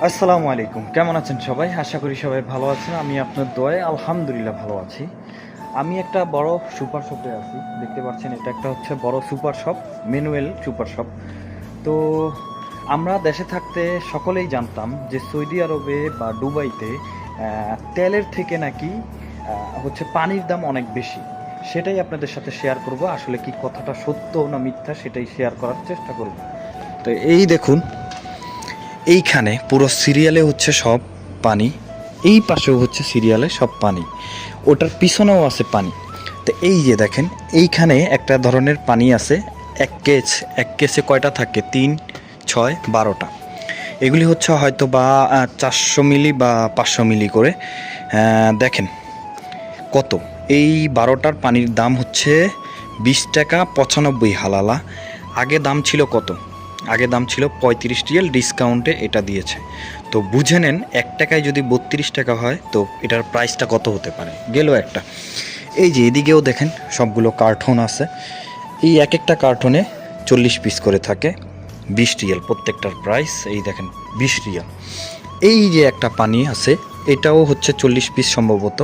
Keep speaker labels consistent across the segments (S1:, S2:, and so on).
S1: আসসালামু আলাইকুম, কেমন আছেন সবাই? আশা করি সবাই ভালো আছেন। আমি আপনার দোয়ায় আলহামদুলিল্লাহ ভালো আছি। আমি একটা বড় সুপার শপে আছি, দেখতে পাচ্ছেন এটা একটা হচ্ছে বড় super shop, manual super shop. তো আমরা দেশে থাকতে সকলেই জানতাম যে সৌদি আরবে বা দুবাইতে তেলের থেকে নাকি হচ্ছে পানির দাম অনেক বেশি। সেটাই আপনাদের সাথে শেয়ার করব। আসলে কি কথাটা সত্য না মিথ্যা সেটাই শেয়ার করার চেষ্টা করব। তো এই দেখুন, এইখানে পুরো সিরিয়ালে হচ্ছে সব পানি, এই পাশেও হচ্ছে সিরিয়ালে সব পানি, ওটার পিছনেও আছে পানি। তো এই যে দেখেন, এইখানে একটা ধরনের পানি আছে। এক কেসে কয়টা থাকে? 3, 6, 12টা। এগুলি হচ্ছে হয়তো বা 400 মিলি বা 500 মিলি করে। দেখেন কত, এই 12টার পানির দাম হচ্ছে 20 টাকা 95 হালালা। আগে দাম ছিল কত? আগে দাম ছিল 35 রিয়াল, ডিসকাউন্টে এটা দিয়েছে। তো বুঝে নেন, 1 টাকায় যদি 32 টাকা হয় তো এটার প্রাইসটা কত হতে পারে। গেল একটা। এই যে এদিকেও দেখেন সবগুলো কার্টুন আছে। এই এক একটা কার্টুনে 40 পিস করে থাকে, 20 রিয়াল প্রত্যেকটার প্রাইস। এই দেখেন 20 রিয়াল। এই যে একটা পানি আছে, এটাও হচ্ছে 40 পিস সম্ভবত,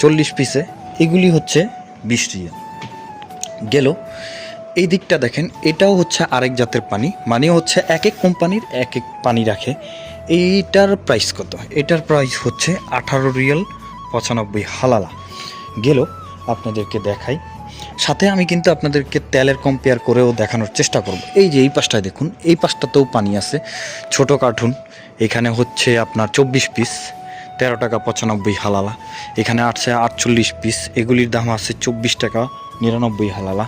S1: 40 পিসে এগুলি হচ্ছে 20 রিয়াল। গেল। এই দিকটা দেখেন, এটাও হচ্ছে আরেক জাতের পানি, মানে হচ্ছে এক এক কোম্পানির এক এক পানি রাখে। এইটার প্রাইস কত? এটার প্রাইস হচ্ছে 18 রিয়াল 95 হালালা। গেল। আপনাদেরকে দেখাই, সাথে আমি কিন্তু আপনাদেরকে তেলের কম্পেয়ার করেও দেখানোর চেষ্টা করব। এই যে এই পাশটায় দেখুন, এই পাশটাতেও পানি আছে, ছোট কার্টুন। এখানে হচ্ছে আপনার 24 পিস, 13 টাকা 95 হালালা। এখানে আছে 48 পিস, এগুলির দাম আছে 24 টাকা 99 হালালা।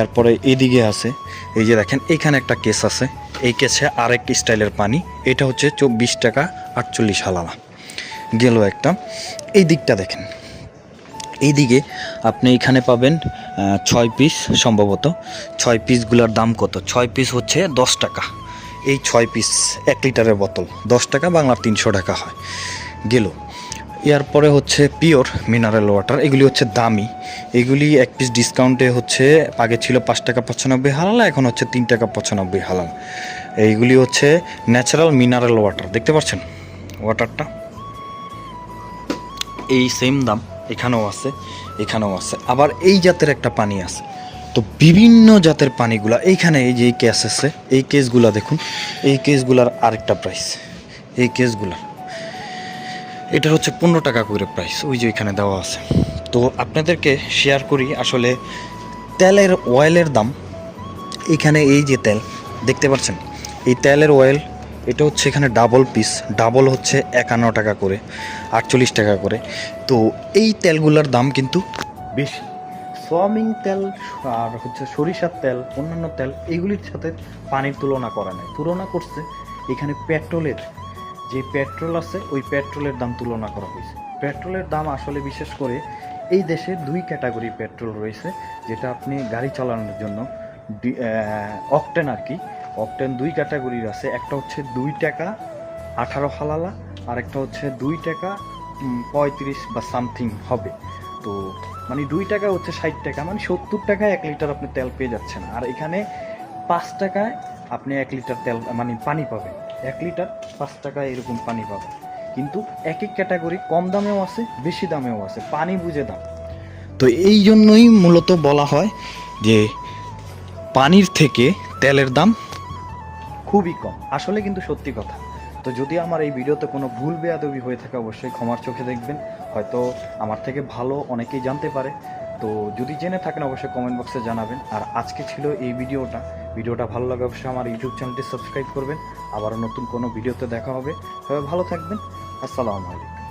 S1: এরপরে এদিকে আছে, এই যে দেখেন এখানে একটা কেস আছে, এই কেসে আরেক স্টাইলের পানি, এটা হচ্ছে 24 টাকা 48 হালালা। গেল একটা। এই দিকটা দেখেন, এইদিকে আপনি এখানে পাবেন 6 পিস সম্ভবত। 6 পিসগুলোর দাম কত? 6 পিস হচ্ছে 10 টাকা। এই 6 পিস 1 লিটারের বোতল 10 টাকা, বাংলার 300 টাকা হয়। গেল। এরপরে হচ্ছে পিওর মিনারেল ওয়াটার, এগুলি হচ্ছে দামি। এগুলি 1 পিস ডিসকাউন্টে হচ্ছে, আগে ছিল 5 টাকা 95 হালালা, এখন হচ্ছে 3 টাকা 95 হালালা। এইগুলি হচ্ছে ন্যাচারাল মিনারেল ওয়াটার, দেখতে পাচ্ছেন ওয়াটারটা, এই সেম দাম এখানেও আছে, এখানেও আছে। আবার এই জাতের একটা পানি আছে। তো বিভিন্ন জাতের পানিগুলা এইখানে, এই যে এই কেস আছে, এই কেসগুলা দেখুন, এই কেসগুলার আরেকটা প্রাইস। এই কেসগুলার এটার হচ্ছে 15 টাকা করে প্রাইস, ওই যে এখানে দেওয়া আছে। তো আপনাদেরকে শেয়ার করি আসলে তেলের অয়েলের দাম। এখানে এই যে তেল দেখতে পাচ্ছেন, এই তেলের অয়েল, এটা হচ্ছে এখানে ডাবল পিস, ডাবল হচ্ছে 51 টাকা করে, 48 টাকা করে। তো এই তেলগুলোর দাম কিন্তু বেশি। সোয়াবিন তেল আর হচ্ছে সরিষার তেল, অন্যান্য তেল, এইগুলির সাথে পানির তুলনা করা নেই। তুলনা করছে এখানে পেট্রোলের, যে পেট্রোল আছে ওই পেট্রোলের দাম তুলনা করা হয়েছে। পেট্রোলের দাম আসলে বিশেষ করে এই দেশে 2 ক্যাটাগরি পেট্রোল রয়েছে, যেটা আপনি গাড়ি চালানোর জন্য অকটেন আর কি। অকটেন 2 ক্যাটাগরির আছে, একটা হচ্ছে 2 টাকা 18 হালালা, আর একটা হচ্ছে 2 টাকা 35 বা সামথিং হবে। তো মানে 2 টাকা হচ্ছে 60 টাকা, মানে 70 টাকায় 1 লিটার আপনি তেল পেয়ে যাচ্ছেন। আর এখানে 5 টাকায় আপনি 1 লিটার তেল মানে পানি পাবেন, 1 লিটার 5 টাকায় এরকম পানি পাবেন। কিন্তু এক এক ক্যাটাগরি কম দামেও আছে, বেশি দামেও আছে, পানি বুঝে দাম। তো এই জন্যই মূলত বলা হয় যে পানির থেকে তেলের দাম খুবই কম। আসলে কিন্তু সত্যি কথা। তো যদি আমার এই ভিডিওতে কোনো ভুল বেয়াদবি হয়ে থাকে অবশ্যই ক্ষমার চোখে দেখবেন। হয়তো আমার থেকে ভালো অনেকেই জানতে পারে। তো যদি জেনে থাকেন অবশ্যই কমেন্ট বক্সে জানাবেন। আর আজকে ছিল এই ভিডিওটা ভালো লাগে অবশ্যই আমার ইউটিউব চ্যানেলটি সাবস্ক্রাইব করবেন। আবারও নতুন কোনো ভিডিওতে দেখা হবে। সবাই ভালো থাকবেন। আসসালামু আলাইকুম।